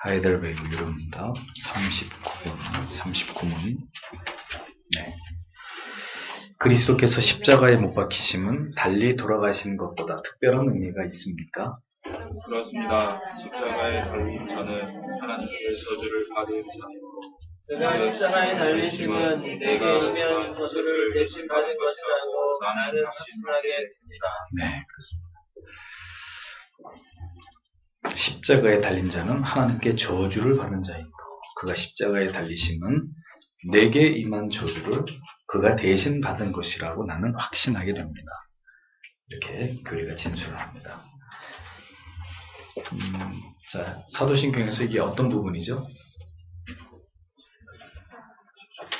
하이델베르 유령문답 39문. 네. 그리스도께서 십자가에 못 박히심은 달리 돌아가신 것보다 특별한 의미가 있습니까? 그렇습니다. 십자가에 달린 자는 하나님께 저주를 받은 자이고 그가 십자가에 달리심은 내게 이면 저주를 대신 받은 것이라고 나는 확신하게 됩니다. 네, 그렇습니다. 십자가에 달린 자는 하나님께 저주를 받은 자이고 그가 십자가에 달리심은 내게 임한 저주를 그가 대신 받은 것이라고 나는 확신하게 됩니다. 이렇게 교리가 진술을 합니다. 자, 사도신경에서 이게 어떤 부분이죠?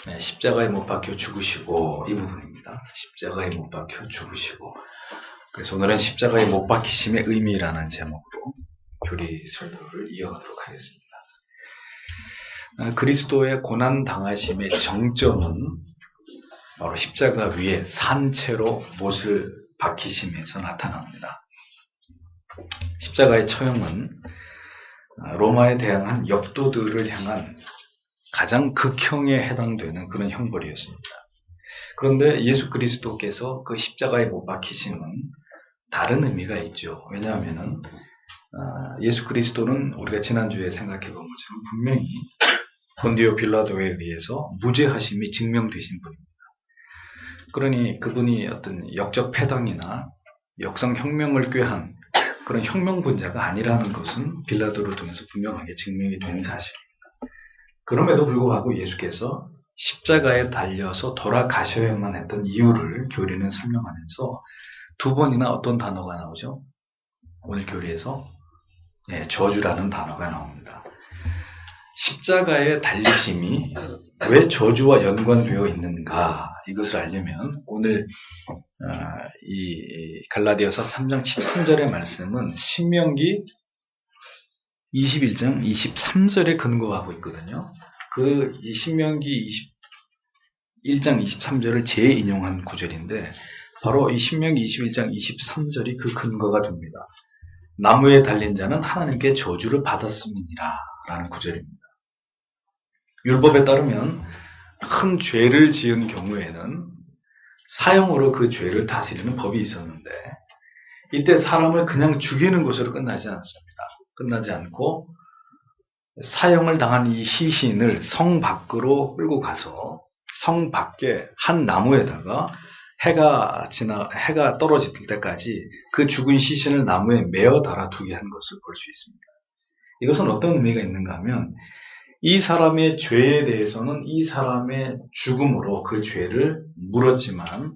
네, 십자가에 못 박혀 죽으시고 이 부분입니다. 십자가에 못 박혀 죽으시고. 그래서 오늘은 십자가에 못 박히심의 의미라는 제목으로 교리 설교를 이어가도록 하겠습니다. 그리스도의 고난 당하심의 정점은 바로 십자가 위에 산채로 못을 박히심에서 나타납니다. 십자가의 처형은 로마에 대항한 역도들을 향한 가장 극형에 해당되는 그런 형벌이었습니다. 그런데 예수 그리스도께서 그 십자가에 못 박히심은 다른 의미가 있죠. 왜냐하면은 예수 그리스도는 우리가 지난주에 생각해 본 것처럼 분명히 본디오 빌라도에 의해서 무죄하심이 증명되신 분입니다. 그러니 그분이 어떤 역적 패당이나 역성혁명을 꾀한 그런 혁명분자가 아니라는 것은 빌라도를 통해서 분명하게 증명이 된 사실입니다. 그럼에도 불구하고 예수께서 십자가에 달려서 돌아가셔야만 했던 이유를 교리는 설명하면서 두 번이나 어떤 단어가 나오죠? 오늘 교리에서 저주라는 단어가 나옵니다. 십자가의 달리심이 왜 저주와 연관되어 있는가 이것을 알려면 오늘 이 갈라디아서 3장 13절의 말씀은 신명기 21장 23절에 근거하고 있거든요. 그 신명기 21장 23절을 재인용한 구절인데 바로 이 신명기 21장 23절이 그 근거가 됩니다. 나무에 달린 자는 하나님께 저주를 받았음이니라 라는 구절입니다. 율법에 따르면 큰 죄를 지은 경우에는 사형으로 그 죄를 다스리는 법이 있었는데 이때 사람을 그냥 죽이는 것으로 끝나지 않습니다. 끝나지 않고 사형을 당한 이 시신을 성 밖으로 끌고 가서 성 밖에 한 나무에다가 해가 떨어질 때까지 그 죽은 시신을 나무에 메어 달아두게 한 것을 볼 수 있습니다. 이것은 어떤 의미가 있는가 하면 이 사람의 죄에 대해서는 이 사람의 죽음으로 그 죄를 물었지만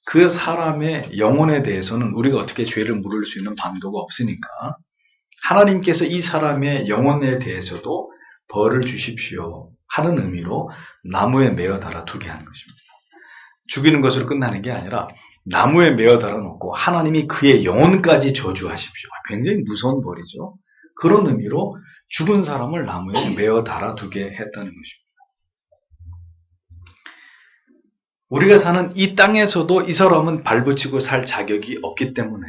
그 사람의 영혼에 대해서는 우리가 어떻게 죄를 물을 수 있는 방도가 없으니까 하나님께서 이 사람의 영혼에 대해서도 벌을 주십시오 하는 의미로 나무에 메어 달아두게 한 것입니다. 죽이는 것으로 끝나는 게 아니라 나무에 메어 달아놓고 하나님이 그의 영혼까지 저주하십시오. 굉장히 무서운 벌이죠. 그런 의미로 죽은 사람을 나무에 메어 달아두게 했다는 것입니다. 우리가 사는 이 땅에서도 이 사람은 발붙이고 살 자격이 없기 때문에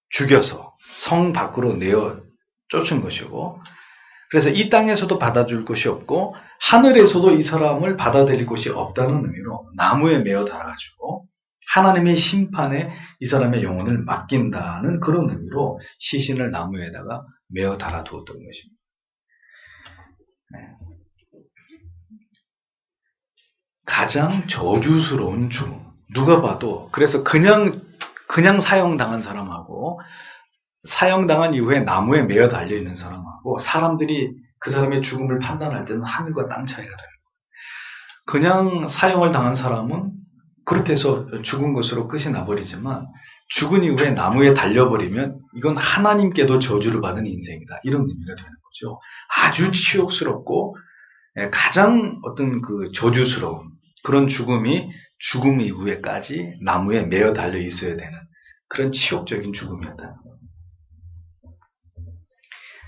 죽여서 성 밖으로 내어 쫓은 것이고 그래서 이 땅에서도 받아줄 곳이 없고 하늘에서도 이 사람을 받아들일 곳이 없다는 의미로 나무에 메어 달아가지고 하나님의 심판에 이 사람의 영혼을 맡긴다는 그런 의미로 시신을 나무에다가 메어 달아두었던 것입니다. 가장 저주스러운 죽음. 누가 봐도 그래서 그냥 사형당한 사람하고 사형당한 이후에 나무에 메어 달려있는 사람하고 사람들이 그 사람의 죽음을 판단할 때는 하늘과 땅 차이가 돼요. 그냥 사형을 당한 사람은 그렇게 해서 죽은 것으로 끝이 나버리지만 죽은 이후에 나무에 달려버리면 이건 하나님께도 저주를 받은 인생이다. 이런 의미가 되는 거죠. 아주 치욕스럽고 가장 어떤 그 저주스러운 그런 죽음이 죽음 이후에까지 나무에 메어 달려 있어야 되는 그런 치욕적인 죽음이었다는 거예요.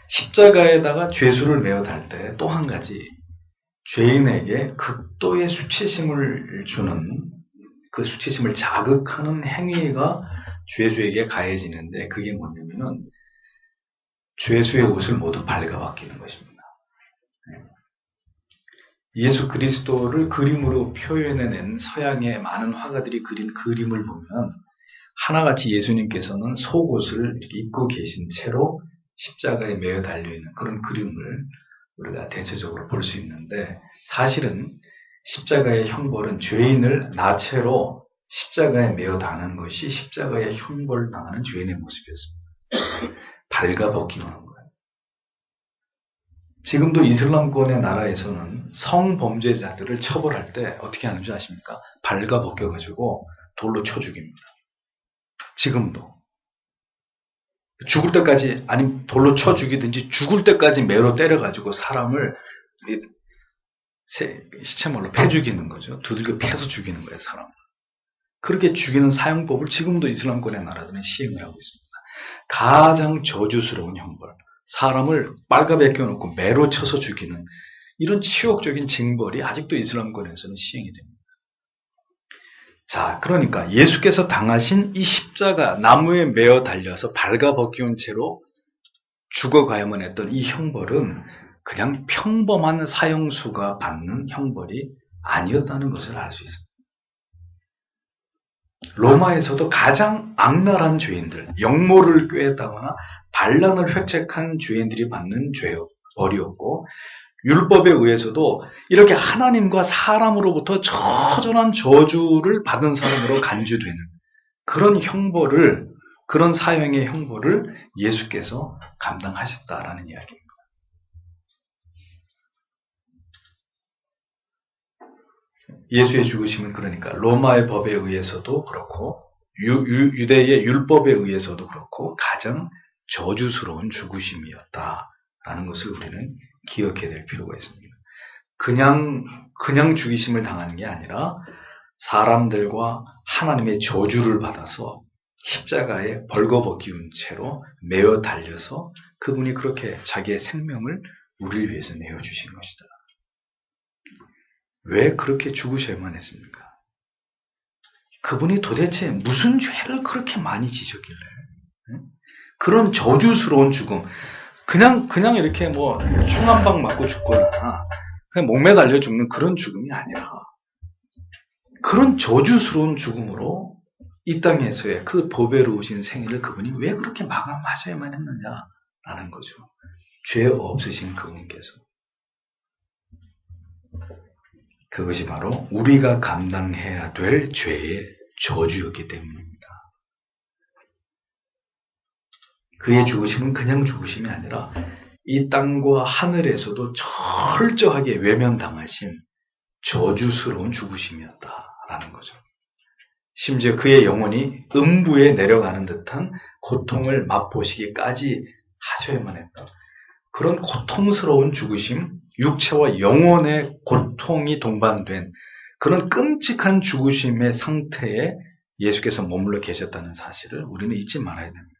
십자가에다가 죄수를 메어 달 때 또 한 가지 죄인에게 극도의 수치심을 주는 그 수치심을 자극하는 행위가 죄수에게 가해지는데 그게 뭐냐면은 죄수의 옷을 모두 발가벗기는 것입니다. 예수 그리스도를 그림으로 표현해낸 서양의 많은 화가들이 그린 그림을 보면 하나같이 예수님께서는 속옷을 이렇게 입고 계신 채로 십자가에 매어 달려있는 그런 그림을 우리가 대체적으로 볼 수 있는데, 사실은 십자가의 형벌은 죄인을 나체로 십자가에 매어 당하는 것이 십자가의 형벌을 당하는 죄인의 모습이었습니다. 발가벗기만 한 거예요. 지금도 이슬람권의 나라에서는 성범죄자들을 처벌할 때 어떻게 하는지 아십니까? 발가벗겨가지고 돌로 쳐 죽입니다. 지금도. 죽을 때까지, 아니 돌로 쳐 죽이든지 죽을 때까지 매로 때려가지고 사람을 시체말로 패 죽이는 거죠. 두들겨 패서 죽이는 거예요, 사람을. 그렇게 죽이는 사형법을 지금도 이슬람권의 나라들은 시행을 하고 있습니다. 가장 저주스러운 형벌, 사람을 빨가벗겨놓고 매로 쳐서 죽이는 이런 치욕적인 징벌이 아직도 이슬람권에서는 시행이 됩니다. 자, 그러니까 예수께서 당하신 이 십자가, 나무에 매어 달려서 발가벗겨온 채로 죽어가야만 했던 이 형벌은 그냥 평범한 사형수가 받는 형벌이 아니었다는 것을 알 수 있습니다. 로마에서도 가장 악랄한 죄인들, 역모를 꾀했다거나 반란을 획책한 죄인들이 받는 벌이었고, 율법에 의해서도 이렇게 하나님과 사람으로부터 처절한 저주를 받은 사람으로 간주되는 그런 형벌을, 그런 사형의 형벌을 예수께서 감당하셨다라는 이야기입니다. 예수의 죽으심은 그러니까 로마의 법에 의해서도 그렇고 유대의 율법에 의해서도 그렇고 가장 저주스러운 죽으심이었다라는 것을 우리는 기억해야 될 필요가 있습니다. 그냥 죽이심을 당하는 게 아니라 사람들과 하나님의 저주를 받아서 십자가에 벌거벗기운 채로 매어 달려서 그분이 그렇게 자기의 생명을 우리를 위해서 내어주신 것이다. 왜 그렇게 죽으셔야만 했습니까? 그분이 도대체 무슨 죄를 그렇게 많이 지셨길래? 그런 저주스러운 죽음, 그냥 이렇게 뭐 총 한 방 맞고 죽거나 그냥 목매 달려 죽는 그런 죽음이 아니라 그런 저주스러운 죽음으로 이 땅에서의 그 보배로우신 생애를 그분이 왜 그렇게 마감하셔야만 했느냐라는 거죠. 죄 없으신 그분께서. 그것이 바로 우리가 감당해야 될 죄의 저주였기 때문입니다. 그의 죽으심은 그냥 죽으심이 아니라 이 땅과 하늘에서도 철저하게 외면당하신 저주스러운 죽으심이었다라는 거죠. 심지어 그의 영혼이 음부에 내려가는 듯한 고통을 맛보시기까지 하셔야만 했다. 그런 고통스러운 죽으심, 육체와 영혼의 고통이 동반된 그런 끔찍한 죽으심의 상태에 예수께서 머물러 계셨다는 사실을 우리는 잊지 말아야 됩니다.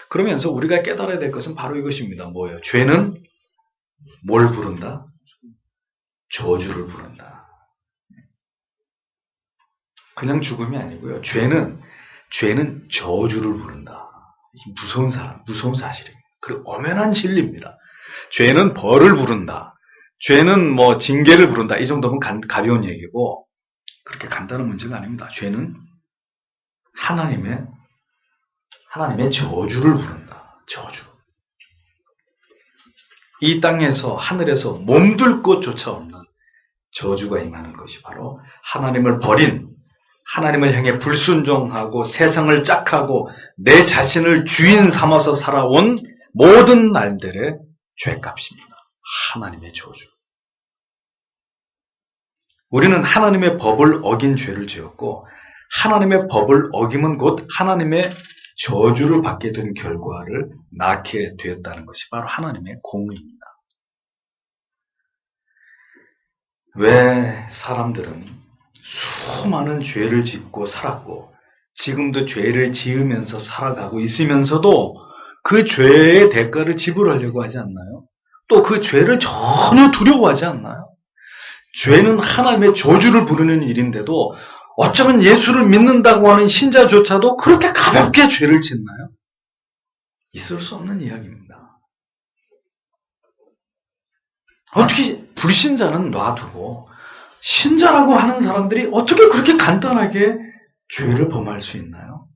그러면서 우리가 깨달아야 될 것은 바로 이것입니다. 뭐예요? 죄는 뭘 부른다? 저주를 부른다. 그냥 죽음이 아니고요. 죄는 저주를 부른다. 이게 무서운 사실입니다. 그리고 엄연한 진리입니다. 죄는 벌을 부른다. 죄는 뭐 징계를 부른다. 이 정도면 가벼운 얘기고 그렇게 간단한 문제가 아닙니다. 죄는 하나님의 저주를 부른다. 저주. 이 땅에서 하늘에서 몸둘 곳조차 없는 저주가 임하는 것이 바로 하나님을 버린, 하나님을 향해 불순종하고 세상을 짝하고 내 자신을 주인 삼아서 살아온 모든 날들의 죄값입니다. 하나님의 저주. 우리는 하나님의 법을 어긴 죄를 지었고 하나님의 법을 어기면 곧 하나님의 저주를 받게 된 결과를 낳게 되었다는 것이 바로 하나님의 공의입니다. 왜 사람들은 수많은 죄를 짓고 살았고 지금도 죄를 지으면서 살아가고 있으면서도 그 죄의 대가를 지불하려고 하지 않나요? 또 그 죄를 전혀 두려워하지 않나요? 죄는 하나님의 저주를 부르는 일인데도 어쩌면 예수를 믿는다고 하는 신자조차도 그렇게 가볍게 죄를 짓나요? 있을 수 없는 이야기입니다. 어떻게 불신자는 놔두고 신자라고 하는 사람들이 어떻게 그렇게 간단하게 죄를 범할 수 있나요?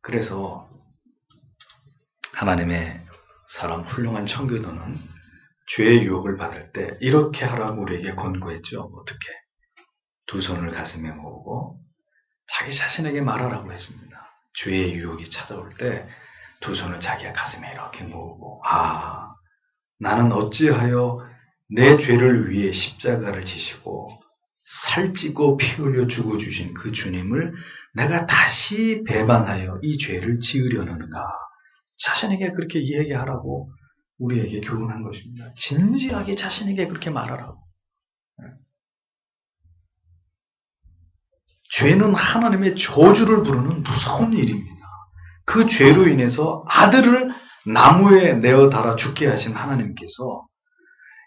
그래서 하나님의 사람 훌륭한 청교도는 죄의 유혹을 받을 때 이렇게 하라고 우리에게 권고했죠. 어떻게? 두 손을 가슴에 모으고 자기 자신에게 말하라고 했습니다. 죄의 유혹이 찾아올 때 두 손을 자기의 가슴에 이렇게 모으고 나는 어찌하여 내 죄를 위해 십자가를 지시고 살찌고 피 흘려 죽어주신 그 주님을 내가 다시 배반하여 이 죄를 지으려는가. 자신에게 그렇게 이야기하라고 우리에게 교훈한 것입니다. 진지하게 자신에게 그렇게 말하라고. 죄는 하나님의 저주를 부르는 무서운 일입니다. 그 죄로 인해서 아들을 나무에 내어 달아 죽게 하신 하나님께서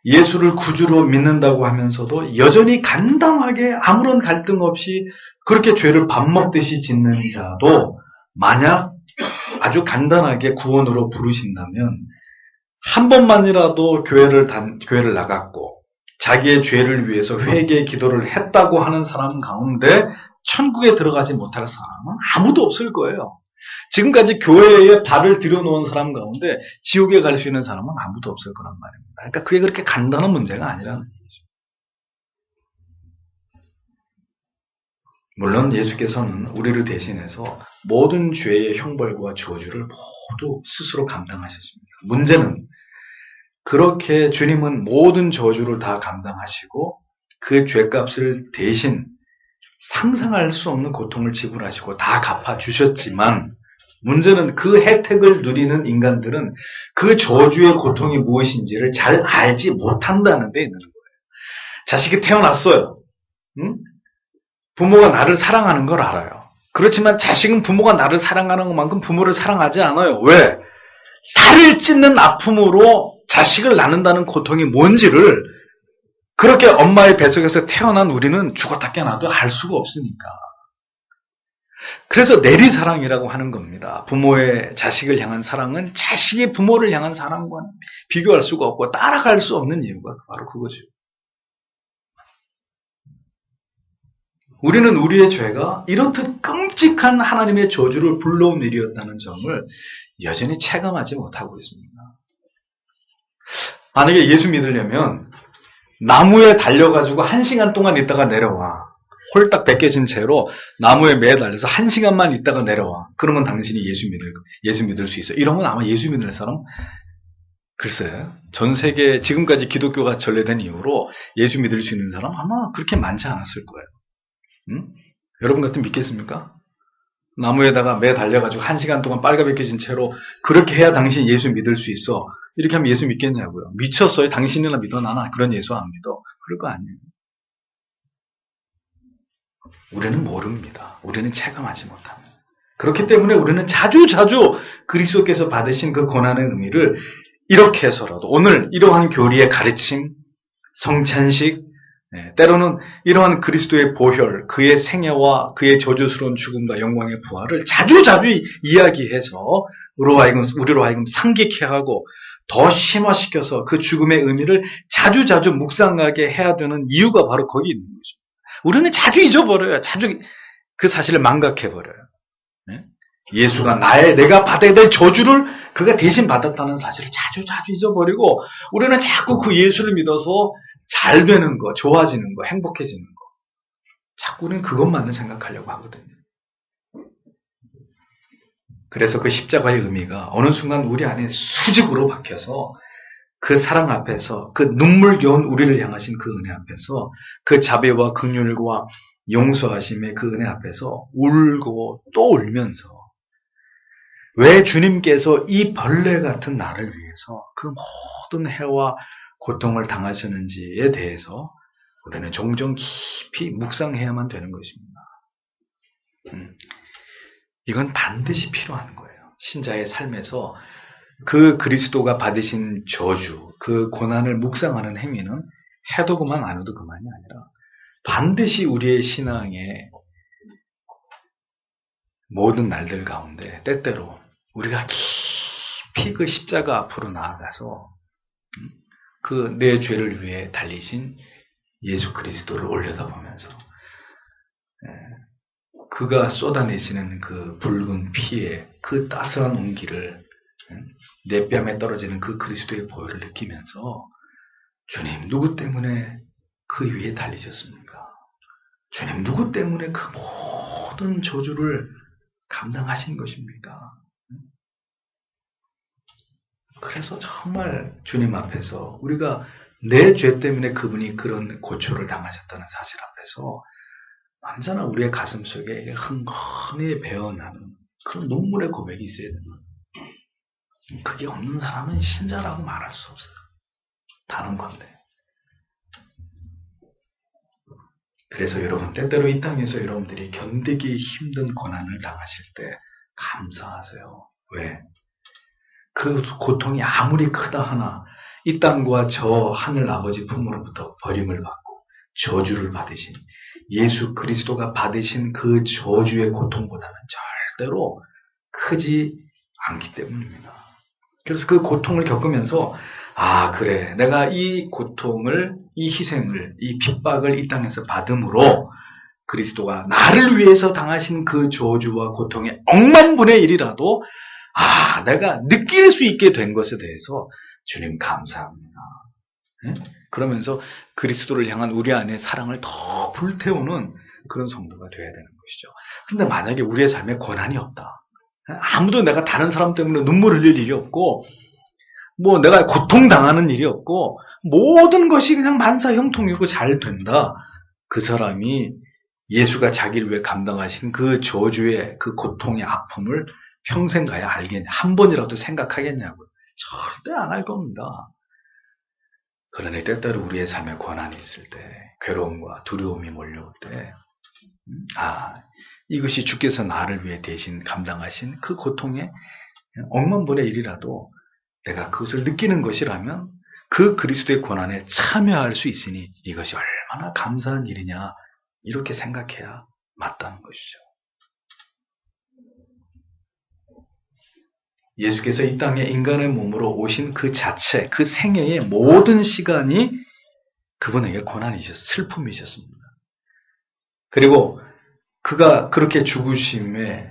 예수를 구주로 믿는다고 하면서도 여전히 간당하게 아무런 갈등 없이 그렇게 죄를 밥 먹듯이 짓는 자도 만약 아주 간단하게 구원으로 부르신다면 한 번만이라도 교회를 나갔고 자기의 죄를 위해서 회개 기도를 했다고 하는 사람 가운데 천국에 들어가지 못할 사람은 아무도 없을 거예요. 지금까지 교회에 발을 들여놓은 사람 가운데 지옥에 갈 수 있는 사람은 아무도 없을 거란 말입니다. 그러니까 그게 그렇게 간단한 문제가 아니라는 얘기죠. 물론 예수께서는 우리를 대신해서 모든 죄의 형벌과 저주를 모두 스스로 감당하셨습니다. 문제는 그렇게 주님은 모든 저주를 다 감당하시고 그 죄값을 대신 상상할 수 없는 고통을 지불하시고 다 갚아주셨지만 문제는 그 혜택을 누리는 인간들은 그 저주의 고통이 무엇인지를 잘 알지 못한다는 데 있는 거예요. 자식이 태어났어요. 응? 부모가 나를 사랑하는 걸 알아요. 그렇지만 자식은 부모가 나를 사랑하는 것만큼 부모를 사랑하지 않아요. 왜? 살을 찢는 아픔으로 자식을 낳는다는 고통이 뭔지를 그렇게 엄마의 뱃속에서 태어난 우리는 죽었다 깨어나도 알 수가 없으니까. 그래서 내리사랑이라고 하는 겁니다. 부모의 자식을 향한 사랑은 자식이 부모를 향한 사랑과는 비교할 수가 없고 따라갈 수 없는 이유가 바로 그거죠. 우리는 우리의 죄가 이렇듯 끔찍한 하나님의 저주를 불러온 일이었다는 점을 여전히 체감하지 못하고 있습니다. 만약에 예수 믿으려면 나무에 달려가지고 1시간 동안 있다가 내려와. 홀딱 벗겨진 채로 나무에 매달려서 1시간만 있다가 내려와. 그러면 당신이 예수 믿을 수 있어. 이러면 아마 예수 믿을 사람, 글쎄요. 전 세계 지금까지 기독교가 전래된 이후로 예수 믿을 수 있는 사람 아마 그렇게 많지 않았을 거예요. 응? 여러분 같으면 믿겠습니까? 나무에다가 매 달려가지고 1시간 동안 빨가벗겨진 채로 그렇게 해야 당신 예수 믿을 수 있어. 이렇게 하면 예수 믿겠냐고요. 미쳤어요. 당신이나 믿어. 나는 그런 예수 안 믿어. 그럴 거 아니에요. 우리는 모릅니다. 우리는 체감하지 못합니다. 그렇기 때문에 우리는 자주자주 그리스도께서 받으신 그 고난의 의미를 이렇게 해서라도 오늘 이러한 교리의 가르침, 성찬식, 때로는 이러한 그리스도의 보혈, 그의 생애와 그의 저주스러운 죽음과 영광의 부활을 자주자주 이야기해서 우리로 하여금 상기케 하고 더 심화시켜서 그 죽음의 의미를 자주자주 묵상하게 해야 되는 이유가 바로 거기 있는 것입니다. 우리는 자주 잊어버려요. 자주 그 사실을 망각해버려요. 예수가 내가 받아야 될 저주를 그가 대신 받았다는 사실을 자주자주 잊어버리고 우리는 자꾸 그 예수를 믿어서 잘 되는 거, 좋아지는 거, 행복해지는 거. 자꾸 우리는 그것만을 생각하려고 하거든요. 그래서 그 십자가의 의미가 어느 순간 우리 안에 수직으로 박혀서 그 사랑 앞에서 그 눈물겨운 우리를 향하신 그 은혜 앞에서 그 자비와 긍휼과 용서하심의 그 은혜 앞에서 울고 또 울면서 왜 주님께서 이 벌레 같은 나를 위해서 그 모든 해와 고통을 당하셨는지에 대해서 우리는 종종 깊이 묵상해야만 되는 것입니다. 이건 반드시 필요한 거예요. 신자의 삶에서 그 그리스도가 받으신 저주, 그 고난을 묵상하는 행위는 해도 그만 안 해도 그만이 아니라 반드시 우리의 신앙의 모든 날들 가운데 때때로 우리가 깊이 그 십자가 앞으로 나아가서 그 내 죄를 위해 달리신 예수 그리스도를 올려다보면서 그가 쏟아내시는 그 붉은 피에 그 따스한 온기를 내 뺨에 떨어지는 그 그리스도의 보혈을 느끼면서 주님 누구 때문에 그 위에 달리셨습니까? 주님 누구 때문에 그 모든 저주를 감당하신 것입니까? 그래서 정말 주님 앞에서 우리가 내 죄 때문에 그분이 그런 고초를 당하셨다는 사실 앞에서 언제나 우리의 가슴 속에 흥건히 배어나는 그런 눈물의 고백이 있어야 됩니다. 그게 없는 사람은 신자라고 말할 수 없어요. 다른 건데. 그래서 여러분 때때로 이 땅에서 여러분들이 견디기 힘든 고난을 당하실 때 감사하세요. 왜? 그 고통이 아무리 크다 하나 이 땅과 저 하늘 아버지 품으로부터 버림을 받고 저주를 받으신 예수 그리스도가 받으신 그 저주의 고통보다는 절대로 크지 않기 때문입니다. 그래서 그 고통을 겪으면서 아 그래 내가 이 고통을 이 희생을 이 핍박을 이 땅에서 받음으로 그리스도가 나를 위해서 당하신 그 저주와 고통의 억만분의 1이라도 아 내가 느낄 수 있게 된 것에 대해서 주님 감사합니다. 네? 그러면서 그리스도를 향한 우리 안의 사랑을 더 불태우는 그런 성도가 되어야 되는 것이죠. 그런데 만약에 우리의 삶에 고난이 없다. 아무도 내가 다른 사람 때문에 눈물 흘릴 일이 없고 뭐 내가 고통당하는 일이 없고 모든 것이 그냥 만사형통이고 잘 된다. 그 사람이 예수가 자기를 위해 감당하신 그 저주의 그 고통의 아픔을 평생 가야 알겠냐. 한 번이라도 생각하겠냐고요. 절대 안 할 겁니다. 그러니 때때로 우리의 삶에 고난이 있을 때 괴로움과 두려움이 몰려올 때 이것이 주께서 나를 위해 대신 감당하신 그 고통의 억만분의 1이라도 내가 그것을 느끼는 것이라면 그 그리스도의 고난에 참여할 수 있으니 이것이 얼마나 감사한 일이냐 이렇게 생각해야 맞다는 것이죠. 예수께서 이 땅에 인간의 몸으로 오신 그 자체, 그 생애의 모든 시간이 그분에게 고난이셨습니다. 슬픔이셨습니다. 그리고 그가 그렇게 죽으심에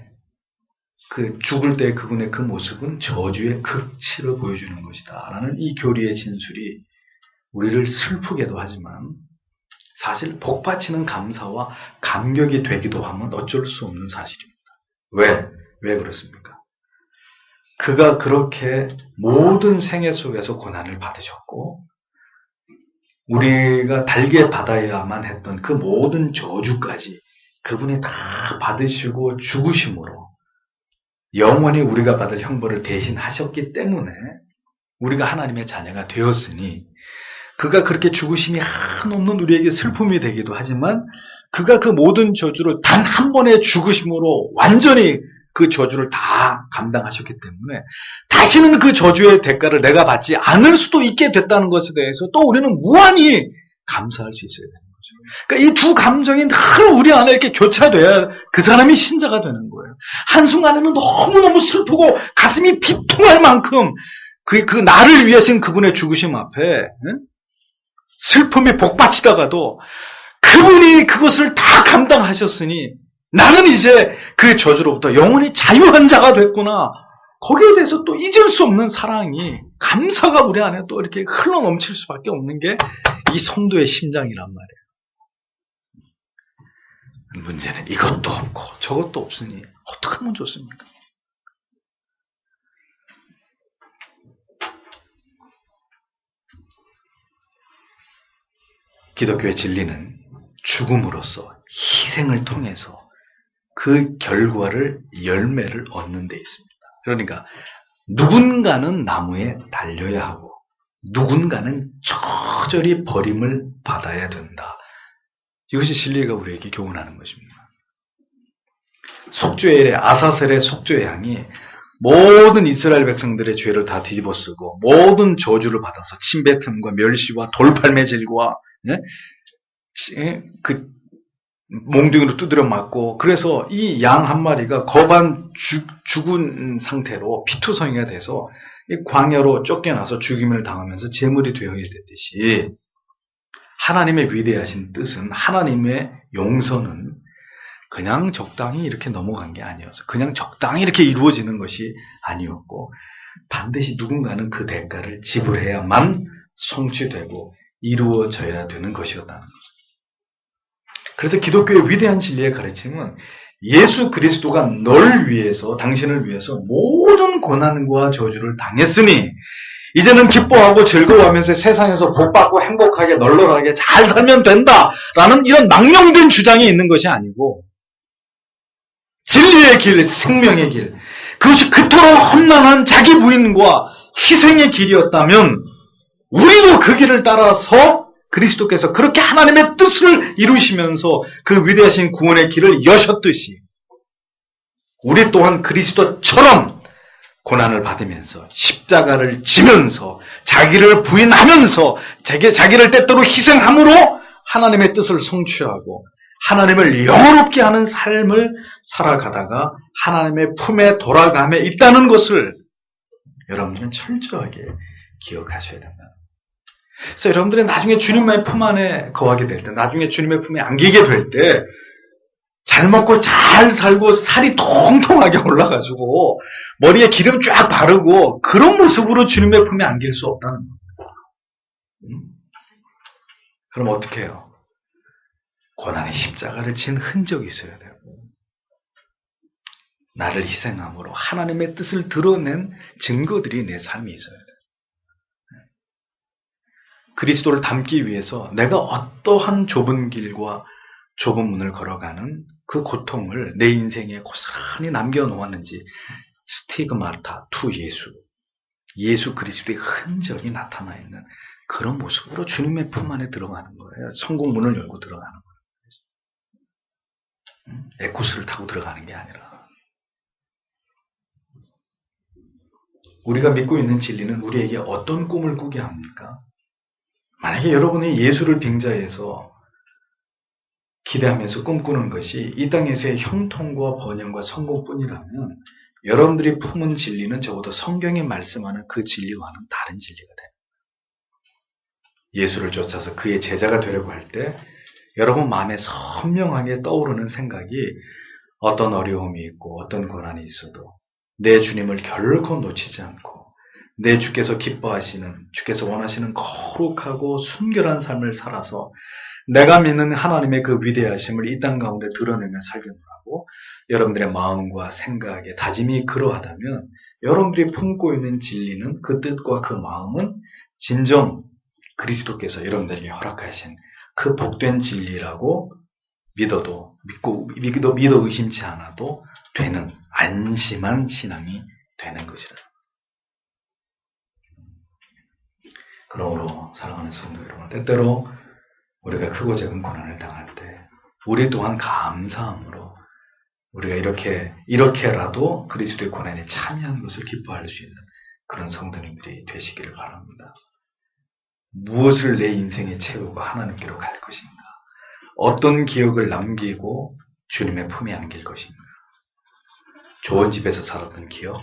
그 죽을 때 그분의 그 모습은 저주의 극치를 보여주는 것이다. 라는 이 교리의 진술이 우리를 슬프게도 하지만 사실 복받치는 감사와 감격이 되기도 하면 어쩔 수 없는 사실입니다. 왜 그렇습니까? 그가 그렇게 모든 생애 속에서 고난을 받으셨고 우리가 달게 받아야만 했던 그 모든 저주까지 그분이 다 받으시고 죽으심으로 영원히 우리가 받을 형벌을 대신 하셨기 때문에 우리가 하나님의 자녀가 되었으니 그가 그렇게 죽으심이 한없는 우리에게 슬픔이 되기도 하지만 그가 그 모든 저주를 단 한 번의 죽으심으로 완전히 그 저주를 다 감당하셨기 때문에 다시는 그 저주의 대가를 내가 받지 않을 수도 있게 됐다는 것에 대해서 또 우리는 무한히 감사할 수 있어야 되는 거죠. 그러니까 이 두 감정이 늘 우리 안에 이렇게 교차돼야 그 사람이 신자가 되는 거예요. 한순간에는 너무너무 슬프고 가슴이 비통할 만큼 그 나를 위하신 그분의 죽으심 앞에 슬픔이 복받치다가도 그분이 그것을 다 감당하셨으니 나는 이제 그 저주로부터 영원히 자유한 자가 됐구나. 거기에 대해서 또 잊을 수 없는 사랑이, 감사가 우리 안에 또 이렇게 흘러넘칠 수밖에 없는 게 이 성도의 심장이란 말이에요. 문제는 이것도 없고 저것도 없으니 어떻게 하면 좋습니까? 기독교의 진리는 죽음으로써 희생을 통해서 그 결과를 열매를 얻는 데 있습니다. 그러니까 누군가는 나무에 달려야 하고 누군가는 저절히 버림을 받아야 된다. 이것이 진리가 우리에게 교훈하는 것입니다. 속죄의 아사셀의 속죄의 양이 모든 이스라엘 백성들의 죄를 다 뒤집어쓰고 모든 저주를 받아서 침뱉음과 멸시와 돌팔매질과 그 몽둥이로 두드려 맞고, 그래서 이 양 한 마리가 거반 죽은 상태로 피투성이가 돼서 이 광야로 쫓겨나서 죽임을 당하면서 제물이 되어야 됐듯이, 하나님의 위대하신 뜻은, 하나님의 용서는 그냥 적당히 이렇게 넘어간 게 아니어서, 그냥 적당히 이렇게 이루어지는 것이 아니었고, 반드시 누군가는 그 대가를 지불해야만 성취되고 이루어져야 되는 것이었다는 거예요. 그래서 기독교의 위대한 진리의 가르침은 예수 그리스도가 널 위해서, 당신을 위해서 모든 고난과 저주를 당했으니 이제는 기뻐하고 즐거워하면서 세상에서 복받고 행복하게 널널하게 잘 살면 된다라는 이런 망령된 주장이 있는 것이 아니고, 진리의 길, 생명의 길, 그것이 그토록 험난한 자기 부인과 희생의 길이었다면 우리도 그 길을 따라서 그리스도께서 그렇게 하나님의 뜻을 이루시면서 그 위대하신 구원의 길을 여셨듯이 우리 또한 그리스도처럼 고난을 받으면서 십자가를 지면서 자기를 부인하면서 자기를 때때로 희생함으로 하나님의 뜻을 성취하고 하나님을 영원롭게 하는 삶을 살아가다가 하나님의 품에 돌아감에 있다는 것을 여러분들은 철저하게 기억하셔야 된다. 그래서 여러분들이 나중에 주님의 품 안에 거하게 될 때, 나중에 주님의 품에 안기게 될 때, 잘 먹고 잘 살고 살이 통통하게 올라가지고 머리에 기름 쫙 바르고 그런 모습으로 주님의 품에 안길 수 없다는 겁니다. 그럼 어떻게 해요? 고난의 십자가를 진 흔적이 있어야 되고, 나를 희생함으로 하나님의 뜻을 드러낸 증거들이 내 삶에 있어야 돼요. 그리스도를 닮기 위해서 내가 어떠한 좁은 길과 좁은 문을 걸어가는 그 고통을 내 인생에 고스란히 남겨놓았는지, 스티그마타 투 예수 그리스도의 흔적이 나타나 있는 그런 모습으로 주님의 품 안에 들어가는 거예요. 천국 문을 열고 들어가는 거예요. 에코스를 타고 들어가는 게 아니라. 우리가 믿고 있는 진리는 우리에게 어떤 꿈을 꾸게 합니까? 만약에 여러분이 예수를 빙자해서 기대하면서 꿈꾸는 것이 이 땅에서의 형통과 번영과 성공뿐이라면 여러분들이 품은 진리는 적어도 성경에 말씀하는 그 진리와는 다른 진리가 돼요. 예수를 쫓아서 그의 제자가 되려고 할 때 여러분 마음에 선명하게 떠오르는 생각이 어떤 어려움이 있고 어떤 고난이 있어도 내 주님을 결코 놓치지 않고 내 주께서 기뻐하시는, 주께서 원하시는 거룩하고 순결한 삶을 살아서 내가 믿는 하나님의 그 위대하심을 이 땅 가운데 드러내며 살려고 여러분들의 마음과 생각의 다짐이 그러하다면 여러분들이 품고 있는 진리는, 그 뜻과 그 마음은 진정 그리스도께서 여러분들에게 허락하신 그 복된 진리라고 믿어 의심치 않아도 되는 안심한 신앙이 되는 것이라. 그러므로 사랑하는 성도 여러분, 때때로 우리가 크고 작은 고난을 당할 때 우리 또한 감사함으로 우리가 이렇게라도 그리스도의 고난에 참여하는 것을 기뻐할 수 있는 그런 성도님들이 되시기를 바랍니다. 무엇을 내 인생에 채우고 하나님께로 갈 것인가? 어떤 기억을 남기고 주님의 품에 안길 것인가? 좋은 집에서 살았던 기억,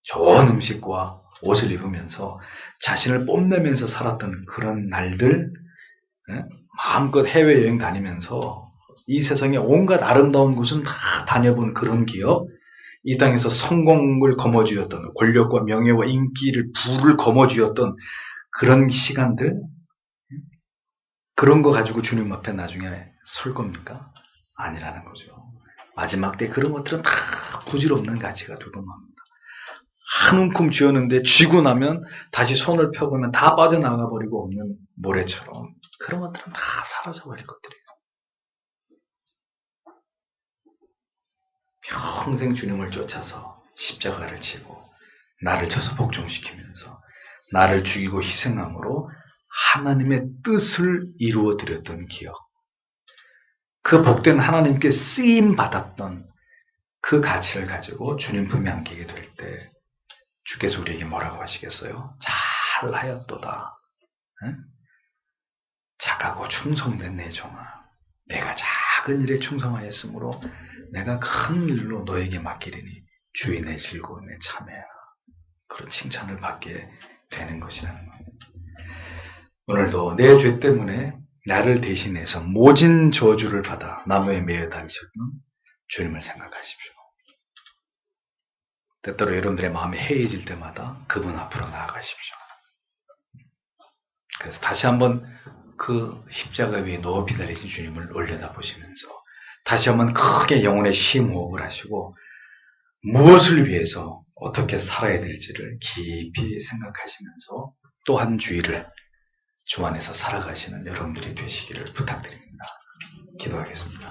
좋은 음식과 옷을 입으면서 자신을 뽐내면서 살았던 그런 날들, 마음껏 해외여행 다니면서 이 세상에 온갖 아름다운 곳은 다 다녀본 그런 기억, 이 땅에서 성공을 거머쥐었던, 권력과 명예와 인기를, 부를 거머쥐었던 그런 시간들, 그런 거 가지고 주님 앞에 나중에 설 겁니까? 아니라는 거죠. 마지막 때 그런 것들은 다 부질없는 가치가 되고 맙니다. 한 움큼 쥐었는데 쥐고 나면 다시 손을 펴보면 다 빠져나가 버리고 없는 모래처럼 그런 것들은 다 사라져버릴 것들이에요. 평생 주님을 쫓아서 십자가를 지고 나를 쳐서 복종시키면서 나를 죽이고 희생함으로 하나님의 뜻을 이루어 드렸던 기억, 그 복된 하나님께 쓰임 받았던 그 가치를 가지고 주님 품에 안기게 될 때 주께서 우리에게 뭐라고 하시겠어요? 잘하였도다. 응? 착하고 충성된 내 종아, 내가 잘 작은 일에 충성하였으므로 내가 큰 일로 너에게 맡기리니 주인의 즐거움에 참여해라. 그런 칭찬을 받게 되는 것이라는 겁니다. 오늘도 내 죄 때문에 나를 대신해서 모진 저주를 받아 나무에 매여 달리셨던 주님을 생각하십시오. 때때로 여러분들의 마음이 해이해질 때마다 그분 앞으로 나아가십시오. 그래서 다시 한번 그 십자가 위에 높이 달리신 주님을 올려다보시면서 다시 한번 크게 영혼의 심호흡을 하시고 무엇을 위해서 어떻게 살아야 될지를 깊이 생각하시면서 또 한 주일을 주 안에서 살아가시는 여러분들이 되시기를 부탁드립니다. 기도하겠습니다.